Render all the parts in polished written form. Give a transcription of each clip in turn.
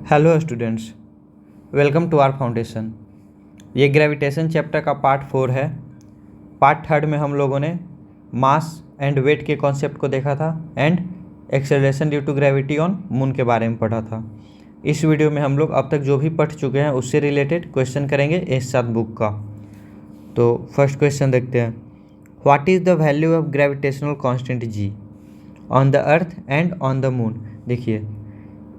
Hello students, welcome to our foundation. ये gravitation chapter का part 4 है। पार्ट 3 में हम लोगों ने मास एंड वेट के कॉन्सेप्ट को देखा था and acceleration due to gravity on moon के बारे में पढ़ा था। इस वीडियो में हम लोग अब तक जो भी पढ़ चुके हैं उससे रिलेटेड क्वेश्चन करेंगे इस साथ बुक का। तो फर्स्ट क्वेश्चन देखते हैं। What is the value of gravitational constant ji on the earth and on the moon. देखिए,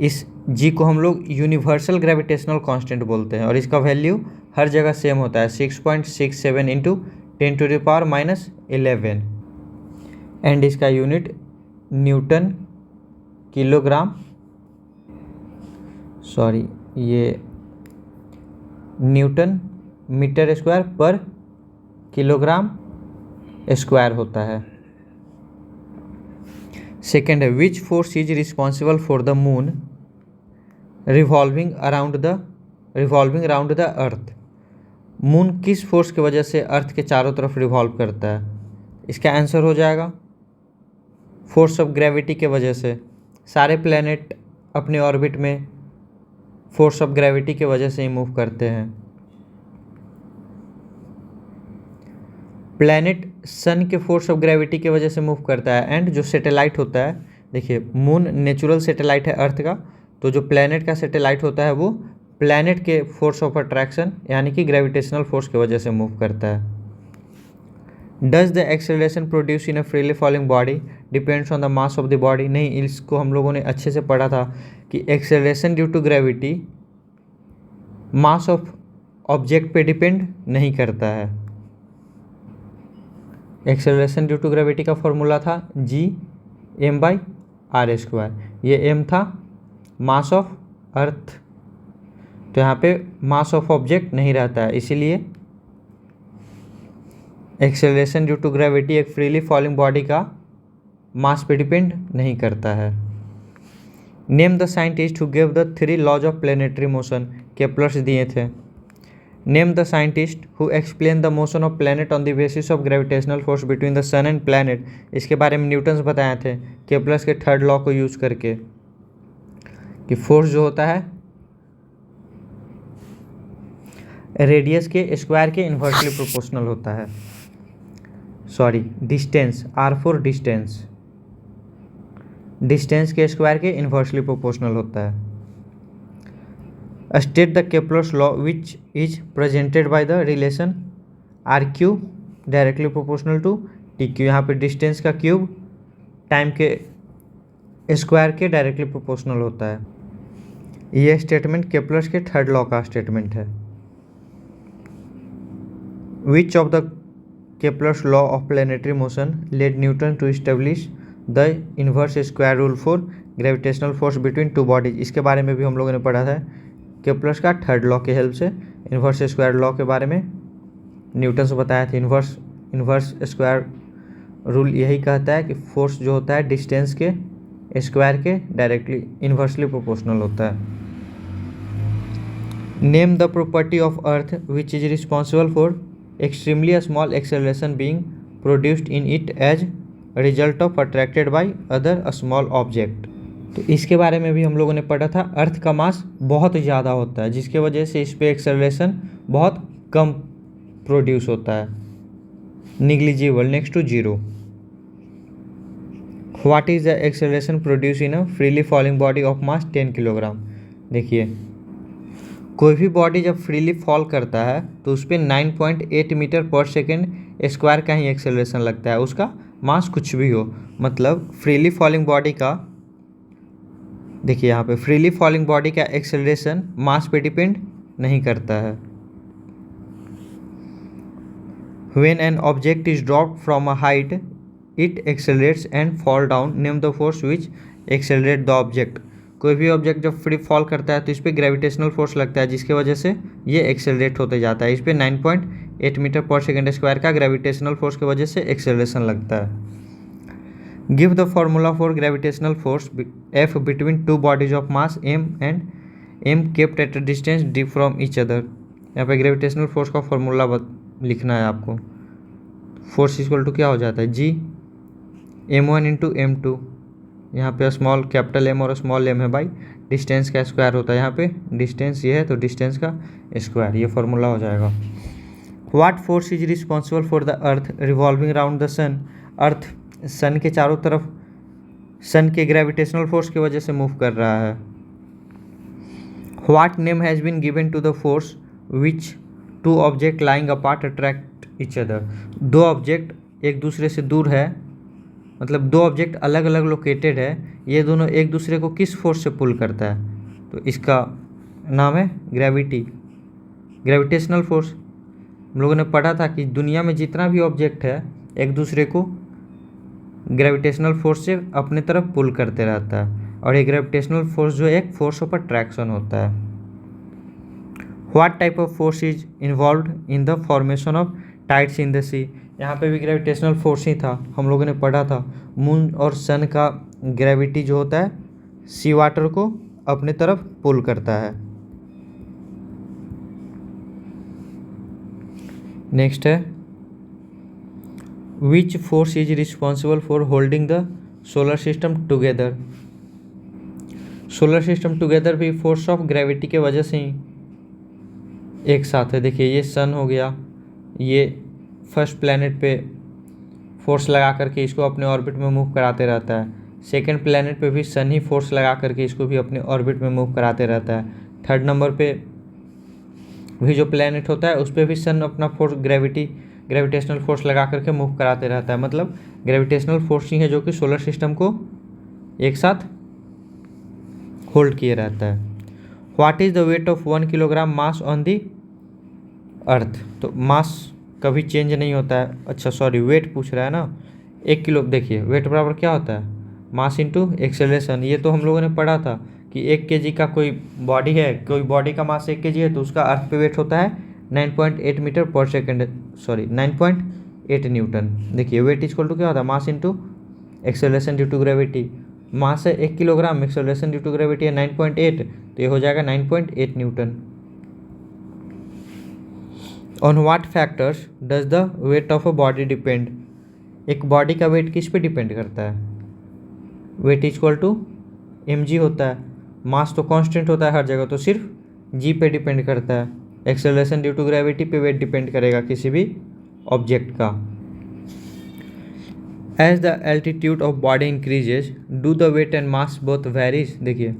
इस जी को हम लोग यूनिवर्सल ग्रेविटेशनल कांस्टेंट बोलते हैं और इसका वैल्यू हर जगह सेम होता है 6.67 इंटू 10⁻⁻11 एंड इसका यूनिट न्यूटन किलोग्राम ये न्यूटन मीटर स्क्वायर पर किलोग्राम स्क्वायर होता है। सेकेंड है, which force is responsible for the moon revolving around the earth. Moon किस फोर्स की वजह से अर्थ के चारों तरफ रिवॉल्व करता है? इसका आंसर हो जाएगा फोर्स ऑफ ग्रेविटी के वजह से। सारे प्लैनेट अपने ऑर्बिट में फोर्स ऑफ ग्रेविटी के वजह से ही मूव करते हैं। प्लैनेट सन के फोर्स ऑफ ग्रेविटी की वजह से मूव करता है एंड जो सैटेलाइट होता है, देखिए मून नेचुरल सैटेलाइट है अर्थ का, तो जो प्लैनेट का सैटेलाइट होता है वो प्लैनेट के फोर्स ऑफ अट्रैक्शन यानी कि ग्रेविटेशनल फोर्स की वजह से मूव करता है। Does the acceleration produce in a freely falling body depends on the mass of the body. नहीं, इसको हम लोगों ने अच्छे से पढ़ा था कि acceleration due to gravity mass of object पे डिपेंड नहीं करता है। एक्सेलरेशन ड्यू टू ग्रेविटी का फॉर्मूला था G/r²। ये m था मास ऑफ अर्थ, तो यहाँ पे मास ऑफ ऑब्जेक्ट नहीं रहता है, इसीलिए एक्सेलरेशन ड्यू टू ग्रेविटी एक फ्रीली फॉलिंग बॉडी का मास पे डिपेंड नहीं करता है। Name the scientist who give the 3 laws of planetary motion. Kepler's दिए थे। Name the scientist who explain the motion of planet on the basis of gravitational force between the sun and planet. इसके बारे में Newton's बताए थे Kepler's के 3rd law को use करके कि फोर्स जो होता है रेडियस के स्क्वायर के इन्वर्सली प्रोपोर्शनल होता है। Distance, R for distance, distance के स्क्वायर के इन्वर्सली प्रोपोर्शनल होता है। State the Kepler's law which is presented by the relation RQ directly proportional to TQ। यहाँ पे डिस्टेंस का क्यूब टाइम के स्क्वायर के डायरेक्टली प्रोपोर्शनल होता है। यह स्टेटमेंट केप्लर्स के 3rd लॉ का स्टेटमेंट है। Which of the Kepler's law of planetary motion led Newton to establish the inverse square rule for gravitational force between 2 bodies. इसके बारे में भी हम लोगों ने पढ़ा था केप्लर्स का 3rd लॉ के हेल्प से। इन्वर्स स्क्वायर लॉ के बारे में न्यूटन से बताया था। इन्वर्स स्क्वायर रूल यही कहता है कि फोर्स जो होता है डिस्टेंस के स्क्वायर के डायरेक्टली इन्वर्सली प्रोपोर्शनल होता है। Name the property of earth which is responsible for extremely small acceleration being produced in it as result of attracted by other small object. तो इसके बारे में भी हम लोगों ने पढ़ा था। अर्थ का मास बहुत ज़्यादा होता है जिसके वजह से इस पर एक्सेलरेशन बहुत कम प्रोड्यूस होता है, negligible, next to 0। What is the acceleration produce in a freely falling body of mass 10 kilogram. देखिए, कोई भी बॉडी जब फ्रीली फॉल करता है तो उस पर 9.8 मीटर पर सेकेंड स्क्वायर का ही एक्सेलरेशन लगता है, उसका मास कुछ भी हो। मतलब फ्रीली फॉलिंग बॉडी का, देखिए यहाँ पे फ्रीली फॉलिंग बॉडी का एक्सेलरेशन मास पे डिपेंड नहीं करता है। When an object is dropped from a height it accelerates and fall down. Name the force which accelerate the object. कोई भी ऑब्जेक्ट जब फ्री फॉल करता है तो इस पर ग्रेविटेशनल फोर्स लगता है जिसकी वजह से ये एक्सेलरेट होते जाता है। इस पर 9.8 मीटर पर सेकेंड स्क्वायर का ग्रेविटेशनल फोर्स की वजह से एक्सेलरेशन लगता है। Give the formula for gravitational force F between 2 bodies of mass M and M kept at a distance D from each other. यहाँ पे ग्रेविटेशनल फोर्स का फॉर्मूला लिखना है आपको। फोर्स इक्वल टू क्या हो जाता है G m1 इंटू M2 यहाँ पे स्मॉल कैपिटल एम और स्मॉल एम है बाई डिस्टेंस का स्क्वायर होता है। यहाँ पे डिस्टेंस ये है तो डिस्टेंस का स्क्वायर, ये फॉर्मूला हो जाएगा। What force is responsible for the earth revolving around the sun? Earth sun के चारों तरफ सन के ग्रेविटेशनल फोर्स की वजह से मूव कर रहा है। What name has been given to the force which two object lying apart attract each other? दो ऑब्जेक्ट एक दूसरे से दूर है, मतलब दो ऑब्जेक्ट अलग अलग लोकेटेड है, ये दोनों एक दूसरे को किस फोर्स से पुल करता है? तो इसका नाम है ग्रेविटी, ग्रेविटेशनल फोर्स। हम लोगों ने पढ़ा था कि दुनिया में जितना भी ऑब्जेक्ट है एक दूसरे को ग्रेविटेशनल फोर्स से अपने तरफ पुल करते रहता है, और ये ग्रेविटेशनल फोर्स जो है एक फोर्स ऑफ अट्रैक्शन होता है। What type of force is involve in the formation of tides in the sea? यहाँ पे भी ग्रेविटेशनल फोर्स ही था, हम लोगों ने पढ़ा था मून और सन का ग्रेविटी जो होता है सी वाटर को अपने तरफ पुल करता है। नेक्स्ट है which force is responsible for holding the solar system together? Solar system together भी फोर्स ऑफ ग्रेविटी के वजह से ही एक साथ है। देखिए ये सन हो गया, ये फर्स्ट प्लैनेट पे फोर्स लगा करके इसको अपने ऑर्बिट में मूव कराते रहता है, सेकंड प्लैनेट पे भी सन ही फोर्स लगा करके इसको भी अपने ऑर्बिट में मूव कराते रहता है, थर्ड नंबर पे भी जो प्लैनेट होता है उस पर भी सन अपना फोर्स ग्रेविटेशनल फोर्स लगा करके मूव कराते रहता है। मतलब ग्रेविटेशनल फोर्स ही है जो कि सोलर सिस्टम को एक साथ होल्ड किए रहता है। What is the weight of 1 kilogram mass on the earth? तो मास कभी चेंज नहीं होता है, अच्छा सॉरी वेट पूछ रहा है ना, 1 किलो। देखिए वेट बराबर क्या होता है, मास इंटू एक्सेलरेशन। ये तो हम लोगों ने पढ़ा था कि 1 kg का कोई बॉडी है, कोई बॉडी का मास 1 kg है तो उसका अर्थ पे वेट होता है 9.8 मीटर पर सेकेंड, सॉरी 9.8 न्यूटन। देखिए वेट इक्वल टू क्या होता है, mass into acceleration due to gravity. Mass है 1 kilogram, acceleration due to gravity है 9.8, तो ये हो जाएगा 9.8 newton. On what factors does the weight of a body depend? एक बॉडी का वेट किस पे डिपेंड करता है? वेट इक्वल टू mg होता है, मास तो कांस्टेंट होता है हर जगह, तो सिर्फ g पे डिपेंड करता है। एक्सेलरेशन ड्यू टू ग्रेविटी पे वेट डिपेंड करेगा किसी भी ऑब्जेक्ट का। As the altitude of body increases do the weight and mass both varies? देखिए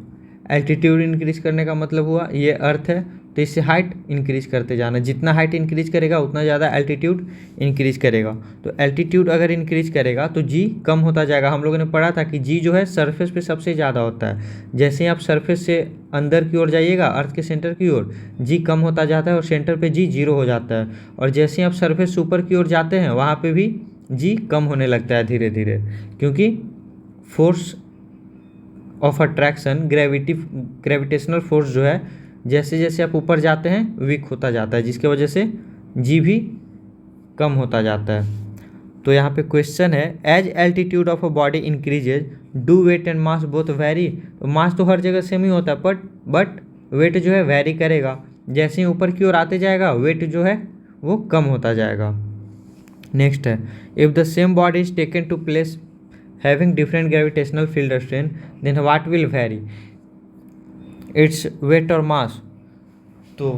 एल्टीट्यूड इंक्रीज करने का मतलब हुआ ये अर्थ है तो इससे हाइट इंक्रीज करते जाना, जितना हाइट इंक्रीज करेगा उतना ज़्यादा एल्टीट्यूड इंक्रीज करेगा। तो एल्टीट्यूड अगर इंक्रीज करेगा तो जी कम होता जाएगा। हम लोगों ने पढ़ा था कि जी जो है सरफेस पे सबसे ज़्यादा होता है, जैसे ही आप सरफेस से अंदर की ओर जाइएगा अर्थ के सेंटर की ओर जी कम होता जाता है और सेंटर पे जी 0 हो जाता है, और जैसे ही आप सरफेस से ऊपर की ओर जाते हैं वहाँ पे भी जी कम होने लगता है धीरे धीरे, क्योंकि force of attraction gravitational force जो है जैसे जैसे आप ऊपर जाते हैं वीक होता जाता है, जिसके वजह से जी भी कम होता जाता है। तो यहाँ पे क्वेश्चन है as altitude of a body increases do weight and mass both vary? तो मास तो हर जगह सेम ही होता है बट वेट जो है वेरी करेगा, जैसे ही ऊपर की ओर आते जाएगा वेट जो है वो कम होता जाएगा। नेक्स्ट है if the same body is taken to place having different gravitational field strength then what will vary its weight और मास? तो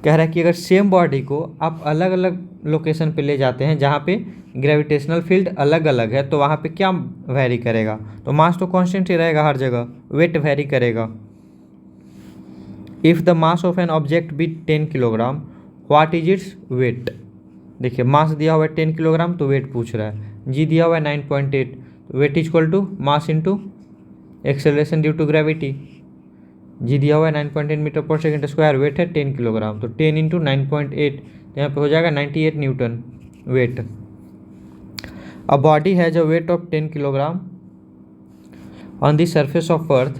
कह रहा है कि अगर सेम बॉडी को आप अलग अलग लोकेशन पे ले जाते हैं जहाँ पे ग्रेविटेशनल फील्ड अलग अलग है तो वहाँ पे क्या वेरी करेगा? तो मास तो कांस्टेंट ही रहेगा हर जगह, वेट वेरी करेगा। If the mass of an object be 10 kilogram what is its weight? देखिए मास दिया हुआ है 10 किलोग्राम तो वेट पूछ रहा है, जी दिया हुआ है 9.8, तो weight equal to mass into acceleration due to gravity. G दिया हुआ है 9.8 मीटर पर सेकेंड स्क्वायर, वेट है 10 किलोग्राम, तो 10 इंटू 9.8 यहाँ पे हो जाएगा 98 newton weight. A body has a weight of 10 kilogram on the surface of earth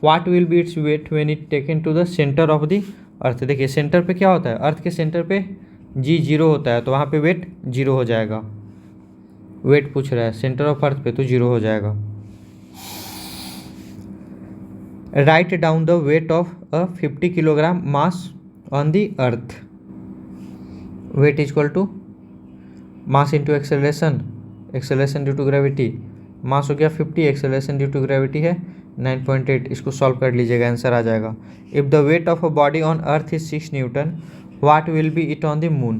what will be its weight when it taken to the centre of the earth? देखिए centre पे क्या होता है, अर्थ के सेंटर पे जी 0 होता है तो वहाँ पे वेट 0 हो जाएगा। वेट पूछ रहा है सेंटर ऑफ अर्थ पे तो 0 हो जाएगा। Write down the weight of a 50 kilogram mass on the earth. Weight equal to mass into acceleration due to gravity, mass हो गया 50, एक्सेलरेशन ड्यू टू ग्रेविटी है 9.8। इसको सॉल्व कर लीजिएगा, आंसर आ जाएगा। If the weight of a body on earth is 6 newton, what will be it on the moon.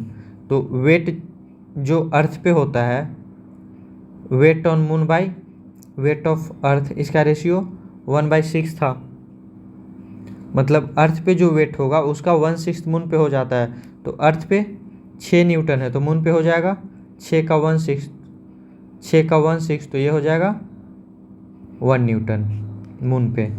तो weight जो अर्थ पे होता है, weight on moon by weight of earth, इसका रेशियो 1/6 था। मतलब अर्थ पे जो वेट होगा उसका 1/6 मून पे हो जाता है। तो अर्थ पे 6 न्यूटन है तो मून पे हो जाएगा 6 का 1/6 तो ये हो जाएगा 1 न्यूटन मून पे।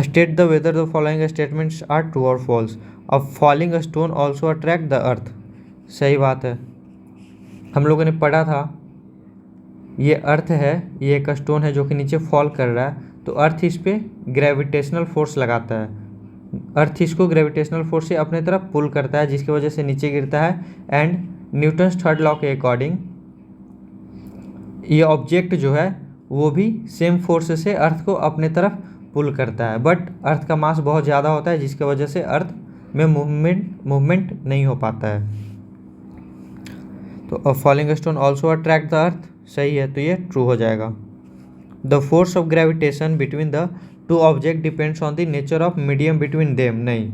State the whether the following statements are true और फॉल्स। अब falling stone also attract the earth, सही बात है। हम लोगों ने पढ़ा था ये अर्थ है, ये एक स्टोन है जो कि नीचे फॉल कर रहा है, तो अर्थ इस पे ग्रेविटेशनल फोर्स लगाता है। अर्थ इसको ग्रेविटेशनल फोर्स से अपने तरफ पुल करता है, जिसकी वजह से नीचे गिरता है। एंड न्यूटन्स थर्ड लॉ के अकॉर्डिंग ये ऑब्जेक्ट जो है वो भी सेम फोर्स से अर्थ को अपने तरफ पुल करता है, बट अर्थ का मास बहुत ज़्यादा होता है, जिसकी वजह से अर्थ में मूवमेंट नहीं हो पाता है। तो अ falling stone also attract the earth, सही है, तो ये ट्रू हो जाएगा। The force of gravitation between the two object depends on the nature of medium between them, नहीं,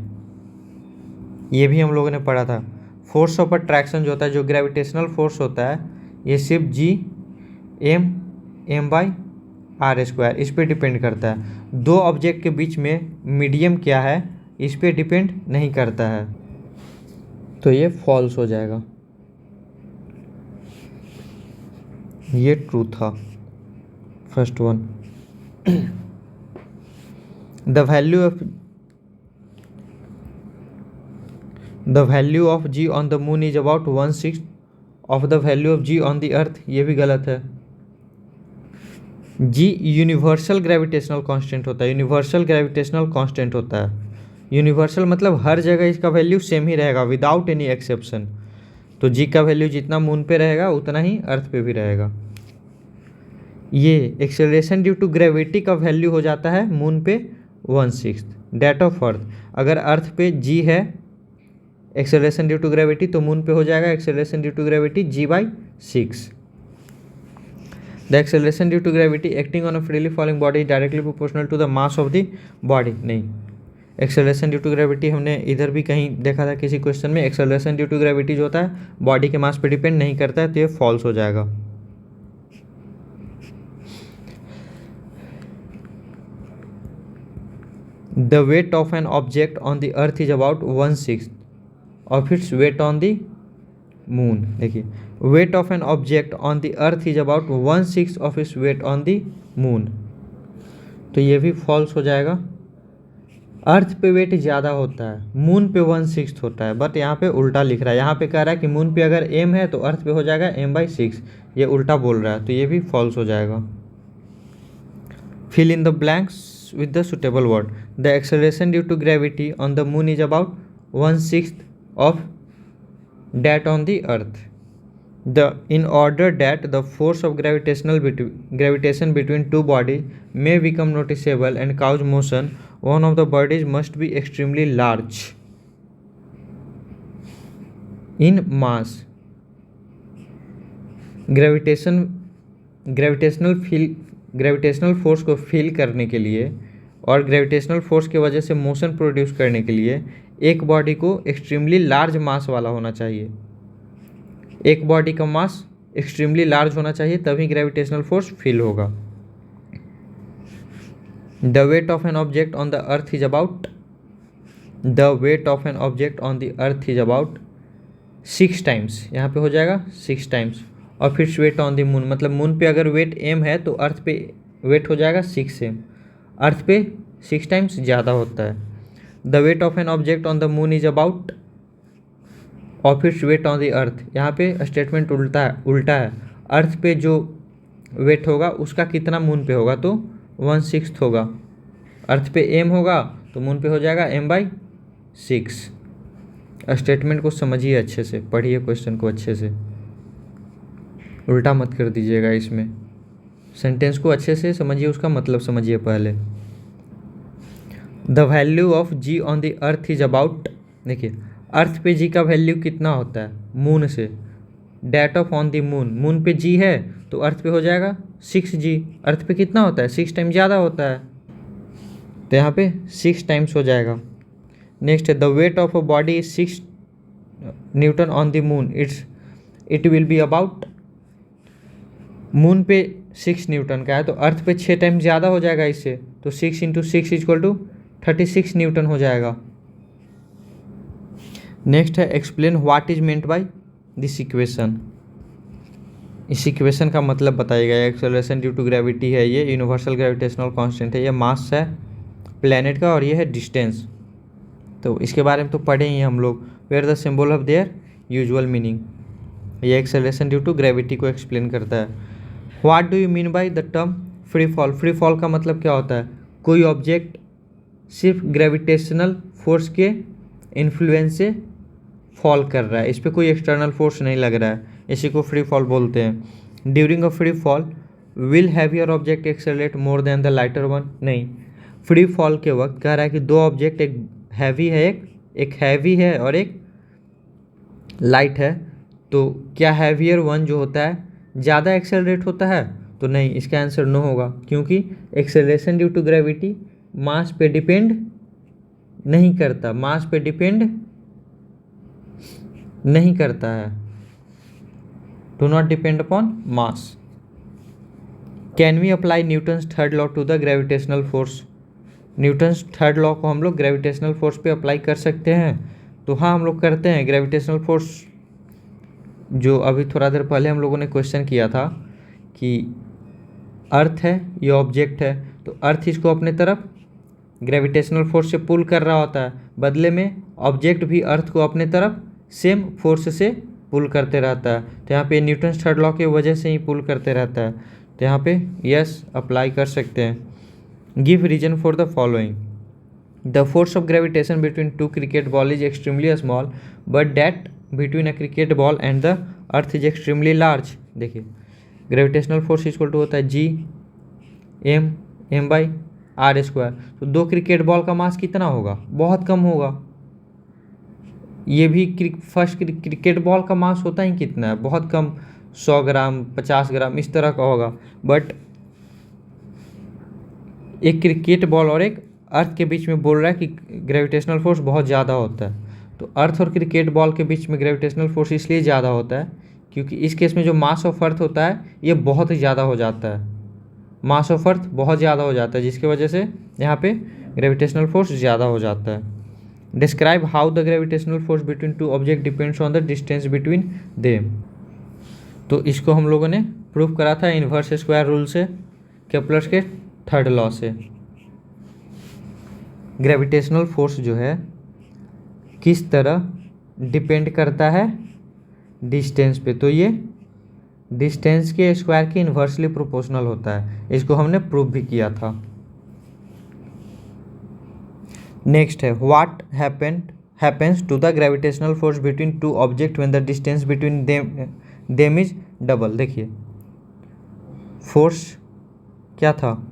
ये भी हम लोगों ने पढ़ा था। फोर्स ऑफ अट्रैक्शन जो होता है, जो ग्रेविटेशनल फोर्स होता है, ये सिर्फ G/m/r², इस पे डिपेंड करता है। दो ऑब्जेक्ट के बीच में मीडियम क्या है इस पे डिपेंड नहीं करता है, तो ये फॉल्स हो जाएगा। ये ट्रू था first one. The value of G on the moon is about 1/6 of the value of G on the अर्थ, ये भी गलत है। G यूनिवर्सल ग्रेविटेशनल कांस्टेंट होता है, यूनिवर्सल ग्रेविटेशनल कांस्टेंट होता है। यूनिवर्सल मतलब हर जगह इसका वैल्यू सेम ही रहेगा विदाउट एनी एक्सेप्शन। तो G का वैल्यू जितना मून पे रहेगा उतना ही अर्थ पे भी रहेगा। ये एक्सेलरेशन ड्यू टू ग्रेविटी का वैल्यू हो जाता है मून पे 1/6 डेट ऑफ अर्थ। अगर अर्थ पे G है एक्सेलरेशन ड्यू टू ग्रेविटी, तो मून पे हो जाएगा acceleration due to gravity G/6। The acceleration due to gravity acting on a freely falling body directly proportional to the mass of the body, नहीं। Acceleration due to gravity हमने इधर भी कहीं देखा था किसी क्वेश्चन में, एक्सेलरेशन ड्यू टू ग्रेविटी जो होता है बॉडी के मास पे डिपेंड नहीं करता है, तो ये फॉल्स हो जाएगा। The weight of an object on the earth is about 1/6 of its weight on the moon. देखिए, weight of an object on the earth is about 1/6 of its weight on the moon, तो ये भी false हो जाएगा। अर्थ पे wait ज़्यादा होता है, मून पे 1/6 होता है, बट यहाँ पे उल्टा लिख रहा है। यहाँ पे कह रहा है कि मून पे अगर m है तो अर्थ पे हो जाएगा m/6, ये उल्टा बोल रहा है, तो ये भी फॉल्स हो जाएगा। Fill in the blanks with the suitable word. The acceleration due to gravity on the moon is about 1/6 of that on the earth. In order that the force of gravitation between two bodies may become noticeable and cause motion, one of the bodies must be extremely large in mass. Gravitational force को feel करने के लिए और gravitational force की वजह से motion produce करने के लिए एक बॉडी को एक्सट्रीमली लार्ज मास वाला होना चाहिए। एक बॉडी का मास एक्सट्रीमली लार्ज होना चाहिए, तभी ग्रेविटेशनल फोर्स फील होगा। The weight of an object on the earth is about 6 times, यहाँ पे हो जाएगा 6 times of its weight on the moon. मतलब मून पे अगर वेट m है तो अर्थ पे वेट हो जाएगा 6m, अर्थ पे 6 टाइम्स ज़्यादा होता है। The weight of an object on the moon is about of its weight on the अर्थ, यहाँ पे स्टेटमेंट उल्टा है। अर्थ पे जो वेट होगा उसका कितना मून पे होगा, तो 1/6 होगा। अर्थ पे m होगा तो मून पे हो जाएगा m/6। स्टेटमेंट को समझिए अच्छे से, पढ़िए क्वेश्चन को अच्छे से, उल्टा मत कर दीजिएगा। इसमें सेंटेंस को अच्छे से समझिए, उसका मतलब समझिए पहले। The value of G on the earth is about, देखिए अर्थ पे G का वैल्यू कितना होता है मून से, date of on the moon, moon पे G है तो अर्थ पे हो जाएगा 6g। अर्थ पे कितना होता है? 6 टाइम ज़्यादा होता है, तो यहाँ पे 6 टाइम्स हो जाएगा। नेक्स्ट है the weight of a body is 6 Newton on the moon, it will be about, moon पे 6 न्यूटन का है तो अर्थ पे 6 टाइम ज़्यादा हो जाएगा इससे, तो 6 × 6 = 36 न्यूटन हो जाएगा। नेक्स्ट है explain what is meant by this equation. इस इक्वेशन का मतलब बताइएगा। एक्सेलरेशन ड्यू टू ग्रेविटी है, ये यूनिवर्सल ग्रेविटेशनल कांस्टेंट है, ये मास है प्लैनेट का और ये है डिस्टेंस। तो इसके बारे में तो पढ़े ही हम लोग। Where the symbol of their usual meaning, ये एक्सेलरेशन ड्यू टू ग्रेविटी को एक्सप्लेन करता है। What do you mean by the term free fall. Free fall का मतलब क्या होता है? कोई ऑब्जेक्ट सिर्फ ग्रेविटेशनल फोर्स के इन्फ्लुएंस से फॉल कर रहा है, इस पर कोई एक्सटर्नल फोर्स नहीं लग रहा है, इसी को फ्री फॉल बोलते हैं। During a free fall will heavier object accelerate more than the lighter one. नहीं, फ्री फॉल के वक्त कह रहा है कि दो ऑब्जेक्ट, एक हैवी है, एक हैवी है और एक लाइट है, तो क्या हैवियर वन जो होता है ज़्यादा एक्सेलरेट होता है? तो नहीं, इसका आंसर नो होगा, क्योंकि एक्सेलरेशन ड्यू टू ग्रेविटी मास पे डिपेंड नहीं करता, मास पे डिपेंड नहीं करता है, do not depend upon mass. Can we apply Newton's third law to the gravitational force. Newton's third law को हम लोग ग्रेविटेशनल फोर्स पे अप्लाई कर सकते हैं? तो हाँ, हम लोग करते हैं। ग्रेविटेशनल फोर्स जो अभी थोड़ा देर पहले हम लोगों ने क्वेश्चन किया था कि अर्थ है, ये ऑब्जेक्ट है, तो अर्थ इसको अपने तरफ ग्रेविटेशनल फोर्स से पुल कर रहा होता है, बदले में ऑब्जेक्ट भी अर्थ को अपने तरफ सेम फोर्स से पुल करते रहता है। तो यहाँ पे न्यूटन्स थर्ड लॉ की वजह से ही पुल करते रहता है, तो यहाँ पे यस अप्लाई कर सकते हैं। Give reason for the following. The force of gravitation between two cricket ball is extremely small but that between a cricket ball and the earth is extremely large. देखिए, ग्रेविटेशनल फोर्स इक्वल टू होता है G/m/r²। तो दो cricket ball का मास कितना होगा? बहुत कम होगा। ये भी फर्स्ट क्रिकेट बॉल का मास होता ही कितना है? बहुत कम, 100 ग्राम, 50 ग्राम, इस तरह का होगा। बट एक क्रिकेट बॉल और एक अर्थ के बीच में बोल रहा है कि ग्रेविटेशनल फोर्स बहुत ज़्यादा होता है। तो अर्थ और क्रिकेट बॉल के बीच में ग्रेविटेशनल फोर्स इसलिए ज़्यादा होता है क्योंकि इस केस में जो मास ऑफ अर्थ होता है ये बहुत ही ज़्यादा हो जाता है, मास ऑफ अर्थ बहुत ज़्यादा हो जाता है, जिसकी वजह से यहाँ पे ग्रेविटेशनल फोर्स ज़्यादा हो जाता है। Describe how the gravitational force between two object depends on the distance between them. तो इसको हम लोगों ने प्रूव करा था इन्वर्स स्क्वायर रूल से, केप्लर्स के थर्ड लॉ से। ग्रेविटेशनल फोर्स जो है किस तरह डिपेंड करता है? डिस्टेंस पे। तो ये डिस्टेंस के स्क्वायर के इन्वर्सली प्रोपोर्शनल होता है, इसको हमने प्रूव भी किया था। नेक्स्ट है what happens to the gravitational force between two object when the distance between them is double. देखिए, फोर्स क्या था?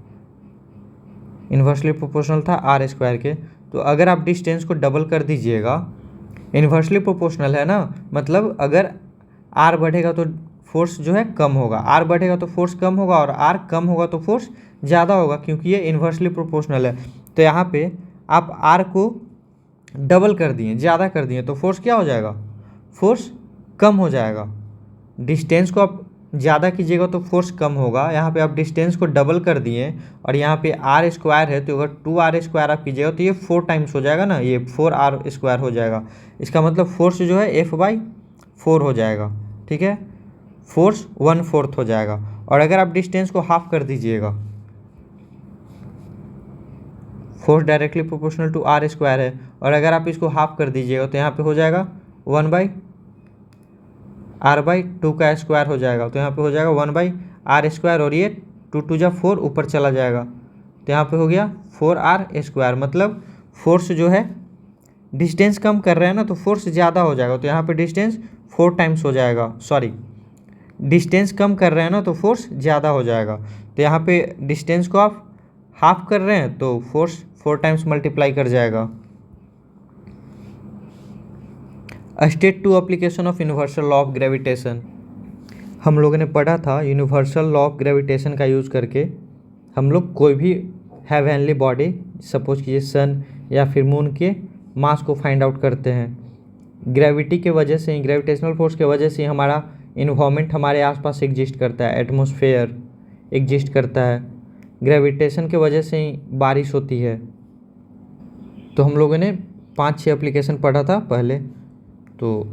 इन्वर्सली प्रोपोर्शनल था r² के। तो अगर आप डिस्टेंस को डबल कर दीजिएगा, इन्वर्सली प्रोपोर्शनल है ना, मतलब अगर r बढ़ेगा तो फोर्स जो है कम होगा, r बढ़ेगा तो फोर्स कम होगा, और r कम होगा तो फोर्स ज़्यादा होगा, क्योंकि ये इन्वर्सली प्रोपोर्शनल है। तो यहाँ पे आप r को डबल कर दिए, ज़्यादा कर दिए, तो फोर्स क्या हो जाएगा? फोर्स कम हो जाएगा। डिस्टेंस को आप ज़्यादा कीजिएगा तो फोर्स कम होगा। यहाँ पे आप डिस्टेंस को डबल कर दिए और यहाँ पे r² है, तो अगर 2r² आप कीजिएगा तो ये 4 टाइम्स हो जाएगा ना, ये 4r² हो जाएगा। इसका मतलब फोर्स जो है F/4 हो जाएगा, ठीक है, फोर्स 1/4 हो जाएगा। और अगर आप डिस्टेंस को हाफ कर दीजिएगा, force directly proportional to r² है, और अगर आप इसको हाफ कर दीजिएगा तो यहाँ पे हो जाएगा 1/r/2 का स्क्वायर हो जाएगा। तो यहाँ पे हो जाएगा 1/r², और ये 2 2 जा 4 ऊपर चला जाएगा, तो यहाँ पे हो गया 4r²। मतलब फोर्स जो है डिस्टेंस कम कर रहे हैं ना, तो फोर्स ज़्यादा हो जाएगा, तो यहाँ पे डिस्टेंस 4 टाइम्स हो जाएगा। सॉरी, डिस्टेंस कम कर रहे हैं ना तो फोर्स ज़्यादा हो जाएगा। तो यहाँ पे डिस्टेंस को आप हाफ कर रहे हैं तो फोर्स 4 टाइम्स मल्टीप्लाई कर जाएगा। State 2 application of universal law of gravitation. हम लोगों ने पढ़ा था यूनिवर्सल लॉ ऑफ ग्रेविटेशन का यूज़ करके हम लोग कोई भी हेवनली बॉडी, सपोज कीजिए सन या फिर मून के मास को फाइंड आउट करते हैं। ग्रेविटी के वजह से ही, ग्रेविटेशनल फोर्स के वजह से हमारा इन्वायरमेंट हमारे आसपास एग्जिस्ट करता है, एटमॉस्फेयर एग्जिस्ट करता है। ग्रेविटेशन के वजह से ही बारिश होती है। तो हम लोगों ने 5-6 एप्लीकेशन पढ़ा था पहले, तो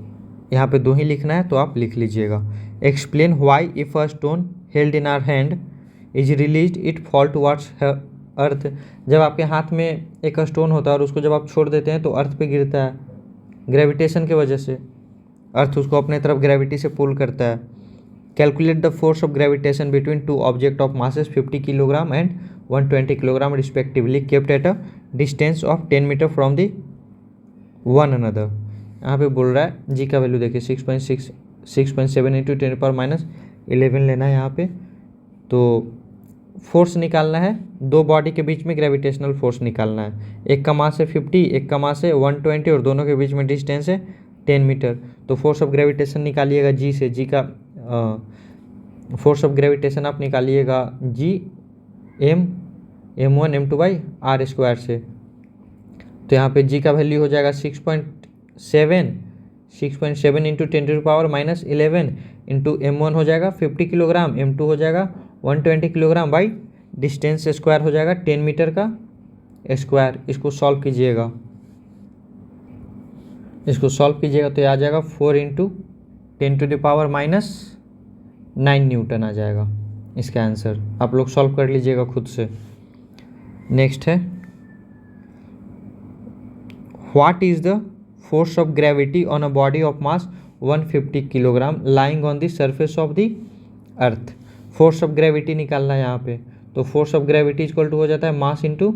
यहाँ पे 2 ही लिखना है, तो आप लिख लीजिएगा। Explain why if a stone held in our hand is released it fall towards earth. जब आपके हाथ में एक स्टोन होता है और उसको जब आप छोड़ देते हैं तो अर्थ पे गिरता है, ग्रेविटेशन की वजह से अर्थ उसको अपने तरफ ग्रेविटी से पुल करता है। Calculate the force of gravitation between 2 object of masses 50 kilogram and 120 kilogram respectively kept at a distance of 10 metre from the one another. यहाँ पे बोल रहा है जी का वैल्यू देखिए 6.7 इंटू 10⁻11 लेना है यहाँ पे। तो फोर्स निकालना है, 2 बॉडी के बीच में ग्रेविटेशनल फोर्स निकालना है। एक का मास है 50, एक का मास है 120 और दोनों के बीच में डिस्टेंस है 10 मीटर। तो फोर्स ऑफ ग्रेविटेशन निकालिएगा जी से, जी का फोर्स ऑफ ग्रेविटेशन आप निकालिएगा G m1 m2 by r square से। तो यहाँ पे जी का वैल्यू हो जाएगा 6.7 इंटू 10⁻11 इंटू m1 हो जाएगा 50 किलोग्राम, m2 हो जाएगा 120 किलोग्राम बाई डिस्टेंस स्क्वायर हो जाएगा 10 मीटर का स्क्वायर। इसको सॉल्व कीजिएगा, तो ये आ जाएगा 4 इंटू 10⁻⁹ न्यूटन आ जाएगा इसका आंसर। आप लोग सॉल्व कर लीजिएगा खुद से। नेक्स्ट है what is the force of gravity on a body of mass 150 kilogram lying on the surface of the earth. Force of gravity निकालना है यहाँ पे। तो force of gravity equal to हो जाता है mass into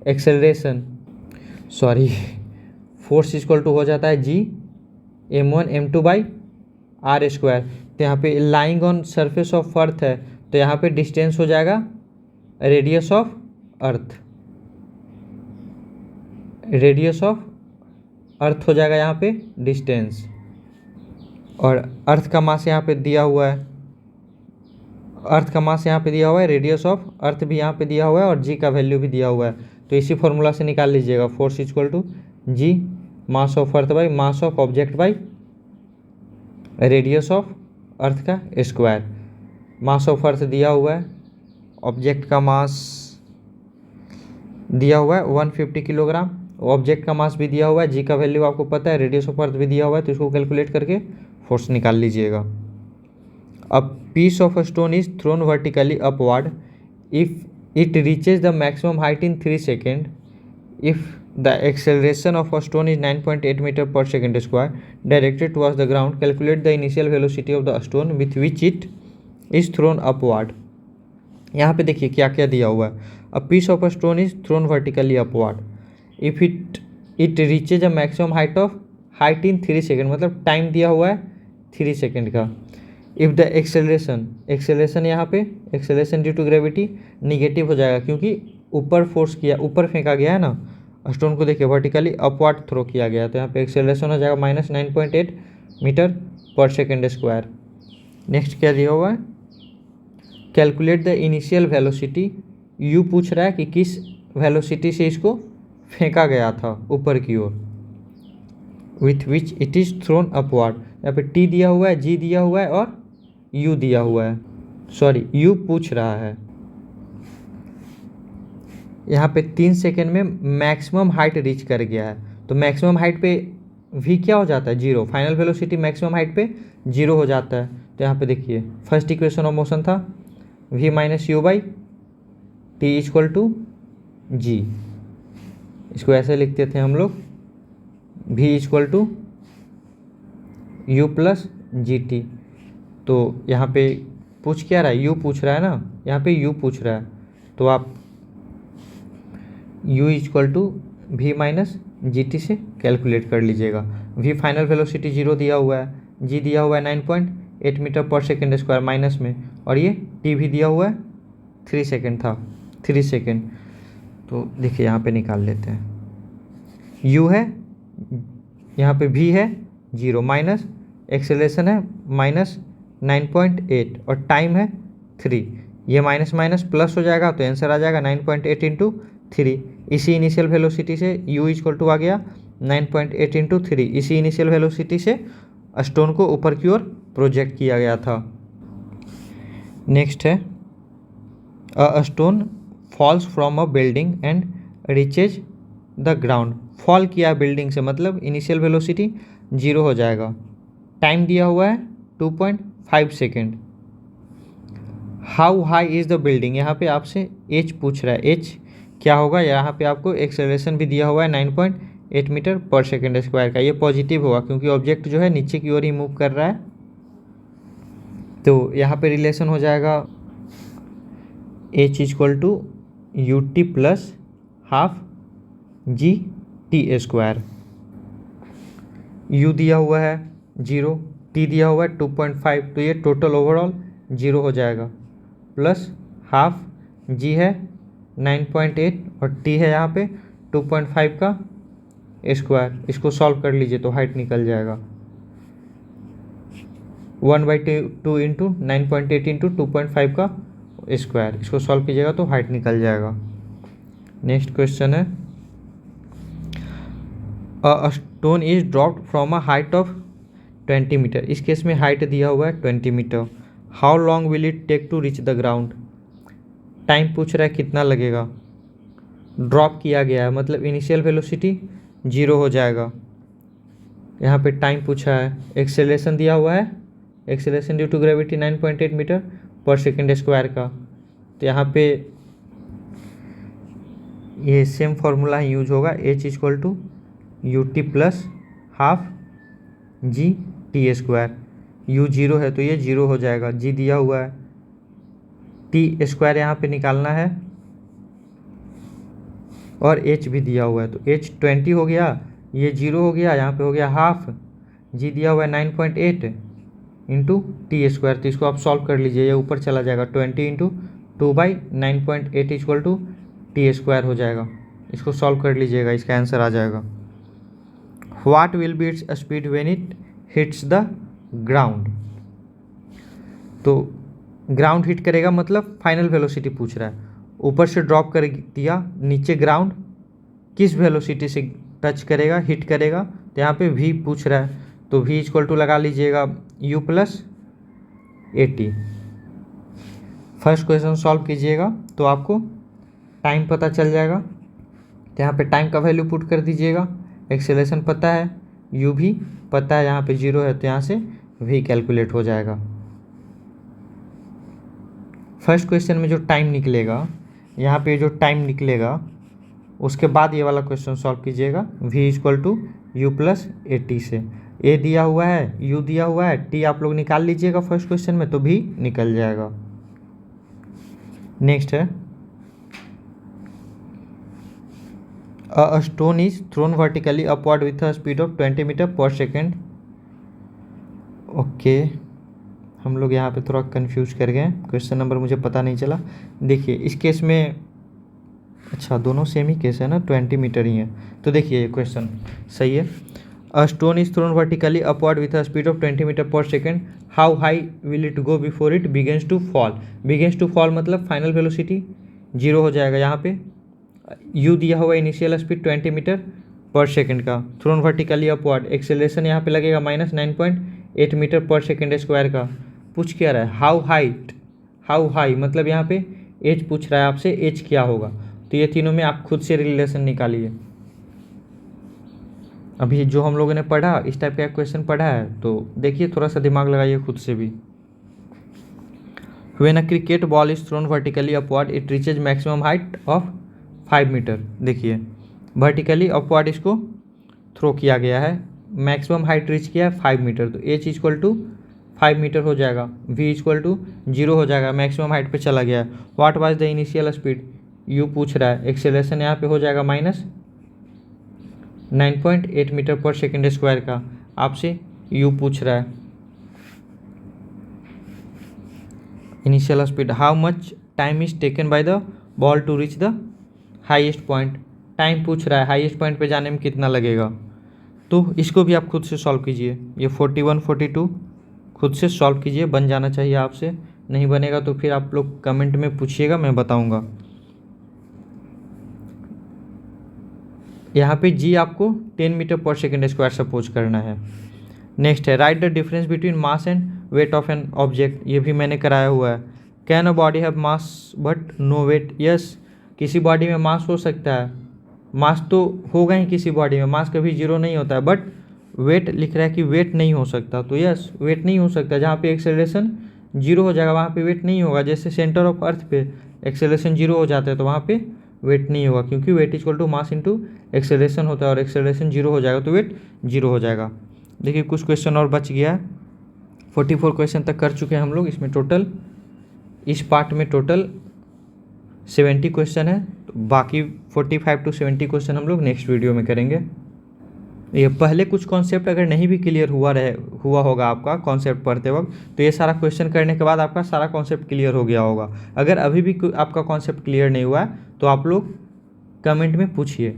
acceleration, force equal to हो जाता है जी m1 m2 by r square. तो यहाँ पे लाइंग ऑन सरफेस ऑफ अर्थ है, तो यहाँ पे डिस्टेंस हो जाएगा रेडियस ऑफ अर्थ, हो जाएगा यहाँ पे डिस्टेंस। और अर्थ का मास यहाँ पे दिया हुआ है, रेडियस ऑफ अर्थ भी यहाँ पे दिया हुआ है और जी का वैल्यू भी दिया हुआ है। तो इसी फॉर्मूला से निकाल लीजिएगा, force equal to G mass of earth by mass of object by radius of earth का स्क्वायर। मास ऑफ अर्थ दिया हुआ है, ऑब्जेक्ट का मास दिया हुआ है 150 किलोग्राम, ऑब्जेक्ट का मास भी दिया हुआ है, जी का वैल्यू आपको पता है, रेडियस ऑफ अर्थ भी दिया हुआ है। तो इसको कैलकुलेट करके फोर्स निकाल लीजिएगा। अब piece of stone is thrown vertically upward if it reaches the maximum height in 3 second if the acceleration of a stone is 9.8 metre पर second square directed towards the ground. Calculate the initial velocity of the stone with which it is thrown upward. यहाँ पे देखिए क्या क्या दिया हुआ है। A piece of a stone is thrown vertically upward if it reaches a maximum height in 3 second, मतलब time दिया हुआ है 3 सेकेंड का। इफ़ द एक्सेलरेशन यहाँ पे acceleration due to gravity negative हो जाएगा, क्योंकि ऊपर फेंका गया है ना स्टोन को, देखिए वर्टिकली अपवर्ड थ्रो किया गया। तो यहाँ पे एक्सेलरेशन हो जाएगा -9.8 मीटर पर सेकेंड स्क्वायर। नेक्स्ट क्या दिया हुआ है, calculate the initial velocity. You पूछ रहा है कि किस वेलोसिटी से इसको फेंका गया था ऊपर की ओर, with which it is thrown upward. यहाँ पे टी दिया हुआ है, जी दिया हुआ है और यू दिया हुआ है, यू पूछ रहा है। यहाँ पे 3 सेकेंड में मैक्सिमम हाइट रीच कर गया है, तो मैक्सिमम हाइट पे वी क्या हो जाता है 0, फाइनल वेलोसिटी मैक्सिमम हाइट पे 0 हो जाता है। तो यहाँ पे देखिए फर्स्ट इक्वेशन ऑफ मोशन था v minus U by T equal to G. इसको ऐसे लिखते थे हम लोग, v equal to you plus G T. तो यहाँ पे पूछ क्या रहा है, यू पूछ रहा है ना, यहाँ पे यू पूछ रहा है, तो आप u equal to v minus g t से कैलकुलेट कर लीजिएगा। v फाइनल वेलोसिटी 0 दिया हुआ है, g दिया हुआ है 9.8 मीटर पर सेकेंड स्क्वायर माइनस में, और ये t भी दिया हुआ है 3 सेकेंड था, 3 सेकेंड। तो देखिए यहाँ पे निकाल लेते हैं, u है, यहाँ पे v है 0, माइनस एक्सेलरेशन है 9.8 और टाइम है 3। ये माइनस माइनस प्लस हो जाएगा तो आंसर आ जाएगा 9.8 इंटू 3। इसी इनिशियल वेलोसिटी से u इक्वल टू आ गया 9.8 इंटू 3। इसी इनिशियल वेलोसिटी से स्टोन को ऊपर की ओर प्रोजेक्ट किया गया था। नेक्स्ट है a stone falls from a building and reaches the ground. Fall किया बिल्डिंग से मतलब इनिशियल वेलोसिटी 0 हो जाएगा। टाइम दिया हुआ है 2.5 second. How high is the building, यहाँ पे आपसे एच पूछ रहा है। एच क्या होगा, यहाँ पे आपको एक्सेलरेशन भी दिया हुआ है 9.8 मीटर पर सेकेंड स्क्वायर का। ये पॉजिटिव होगा क्योंकि ऑब्जेक्ट जो है नीचे की ओर ही मूव कर रहा है। तो यहाँ पे रिलेशन हो जाएगा h equal to u t plus half g t square. U दिया हुआ है 0, टी दिया हुआ है 2.5, तो ये टोटल ओवरऑल 0 हो जाएगा। प्लस हाफ जी है 9.8 और टी है यहाँ पे 2.5 का स्क्वायर। इसको सॉल्व कर लीजिए तो हाइट निकल जाएगा 1/2 इंटू 9.8 इंटू 2.5 का स्क्वायर। इसको सॉल्व कीजिएगा तो हाइट निकल जाएगा। नेक्स्ट क्वेश्चन है a stone is dropped from a height of 20 metre. इस केस में हाइट दिया हुआ है 20 metre. How long will it take to reach the ground. Time पूछ रहा है कितना लगेगा। ड्रॉप किया गया है मतलब इनिशियल वेलोसिटी 0 हो जाएगा। यहाँ पे टाइम पूछा है। एक्सेलरेशन दिया हुआ है, acceleration due to gravity 9.8 metre पर सेकेंड स्क्वायर का। तो यहाँ पे ये सेम फार्मूला ही यूज होगा। H equal to u t plus half g t square. U 0 है तो ये 0 हो जाएगा। जी दिया हुआ है, टी स्क्वायर यहाँ पे निकालना है और एच भी दिया हुआ है। तो एच 20 हो गया, ये 0 हो गया, यहाँ पे हो गया हाफ। जी दिया हुआ है 9.8 इंटू टी स्क्वायर। तो इसको आप सॉल्व कर लीजिए, ये ऊपर चला जाएगा 20 into 2/9.8 equal to t square हो जाएगा। इसको सॉल्व कर लीजिएगा, इसका आंसर आ जाएगा। What will be its speed when it hits the ground. तो ग्राउंड हिट करेगा मतलब फाइनल वेलोसिटी पूछ रहा है। ऊपर से ड्रॉप कर दिया, नीचे ग्राउंड किस वेलोसिटी से टच करेगा, हिट करेगा। तो यहाँ पे v पूछ रहा है तो v इक्वल टू लगा लीजिएगा u plus 80। First question solve कीजिएगा तो आपको टाइम पता चल जाएगा। तो यहाँ पे टाइम का वैल्यू पुट कर दीजिएगा। एक्सेलरेशन पता है, u भी पता है, यहाँ पे 0 है तो यहाँ से v कैलकुलेट हो जाएगा। फर्स्ट क्वेश्चन में जो टाइम निकलेगा, यहाँ पे जो टाइम निकलेगा उसके बाद ये वाला क्वेश्चन सॉल्व कीजिएगा। v equal to you plus 80 से a दिया हुआ है, u दिया हुआ है, t आप लोग निकाल लीजिएगा फर्स्ट क्वेश्चन में तो भी निकल जाएगा। नेक्स्ट है a stone is thrown vertically upward with a speed of 20 metre पर सेकेंड। ओके, हम लोग यहाँ पे थोड़ा कंफ्यूज कर गए, क्वेश्चन नंबर मुझे पता नहीं चला। देखिए इस केस में, अच्छा दोनों सेम ही केस है ना, 20 मीटर ही है। तो देखिए ये क्वेश्चन सही है। A stone is thrown vertically upward with a speed of 20 metre पर second. How high will it go before it begins to fall. Begins to fall मतलब फाइनल वेलोसिटी 0 हो जाएगा। यहाँ पे u दिया हुआ इनिशियल स्पीड 20 मीटर पर second का, थ्रोन वर्टिकली अपवर्ड। एक्सेलरेशन यहाँ पे लगेगा -9.8 मीटर पर सेकेंड स्क्वायर का। पूछ क्या रहा है, हाउ हाइट, हाउ हाई मतलब यहाँ पे एज पूछ रहा है आपसे, एज क्या होगा। तो ये तीनों में आप खुद से रिलेशन निकालिए। अभी जो हम लोगों ने पढ़ा इस टाइप का क्वेश्चन पढ़ा है तो देखिए, थोड़ा सा दिमाग लगाइए खुद से भी। When a cricket ball is thrown vertically upward it reaches maximum height of 5 metre. देखिए वर्टिकली अपवर्ड इसको थ्रो किया गया है, मैक्सिमम हाइट रीच किया है 5 मीटर। तो एच इक्वल टू 5 मीटर हो जाएगा, v इक्वल टू 0 हो जाएगा, मैक्सिमम हाइट पे चला गया है। What was the initial speed, u पूछ रहा है। एक्सेलरेशन यहाँ पे हो जाएगा -9.8 मीटर पर सेकेंड स्क्वायर का, आपसे u पूछ रहा है। Initial speed, how much time is taken by the ball to reach the highest point. Time पूछ रहा है हाईएस्ट पॉइंट पे जाने में कितना लगेगा। तो इसको भी आप खुद से सॉल्व कीजिए। ये 41, 42 खुद से सॉल्व कीजिए, बन जाना चाहिए आपसे। नहीं बनेगा तो फिर आप लोग कमेंट में पूछिएगा, मैं बताऊंगा। यहाँ पे जी आपको 10 मीटर पर सेकेंड स्क्वायर सपोज करना है। नेक्स्ट है write the difference between mass and weight of an object, ये भी मैंने कराया हुआ है। Can a body have mass but no weight, yes, किसी बॉडी में मास हो सकता है, मास तो होगा ही किसी बॉडी में, मास कभी जीरो नहीं होता है, बट वेट लिख रहा है कि वेट नहीं हो सकता, तो यस वेट नहीं हो सकता। जहाँ पे एक्सेलरेशन जीरो हो जाएगा वहाँ पे वेट नहीं होगा, जैसे सेंटर ऑफ अर्थ पे एक्सेलरेशन जीरो हो जाता है तो वहाँ पे वेट नहीं होगा, क्योंकि weight equal to mass into acceleration होता है, और एक्सेलरेशन जीरो हो जाएगा तो वेट जीरो हो जाएगा। देखिए कुछ क्वेश्चन और बच गया है, 44 क्वेश्चन तक कर चुके हैं हम लोग। इसमें टोटल इस पार्ट में टोटल 70 क्वेश्चन है, तो बाकी 45 to 70 क्वेश्चन हम लोग नेक्स्ट वीडियो में करेंगे। ये पहले कुछ कॉन्सेप्ट अगर नहीं भी क्लियर हुआ होगा आपका कॉन्सेप्ट पढ़ते वक्त, तो ये सारा क्वेश्चन करने के बाद आपका सारा कॉन्सेप्ट क्लियर हो गया होगा। अगर अभी भी आपका कॉन्सेप्ट क्लियर नहीं हुआ है तो आप लोग कमेंट में पूछिए।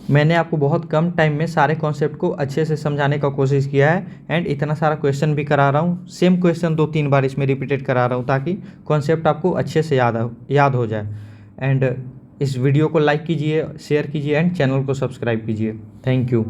मैंने आपको बहुत कम टाइम में सारे कॉन्सेप्ट को अच्छे से समझाने का कोशिश किया है, एंड इतना सारा क्वेश्चन भी करा रहा हूँ, सेम क्वेश्चन 2-3 बार इसमें रिपीटेड करा रहा हूँ ताकि कॉन्सेप्ट आपको अच्छे से याद हो जाए। एंड इस वीडियो को लाइक कीजिए, शेयर कीजिए एंड चैनल को सब्सक्राइब कीजिए। Thank you.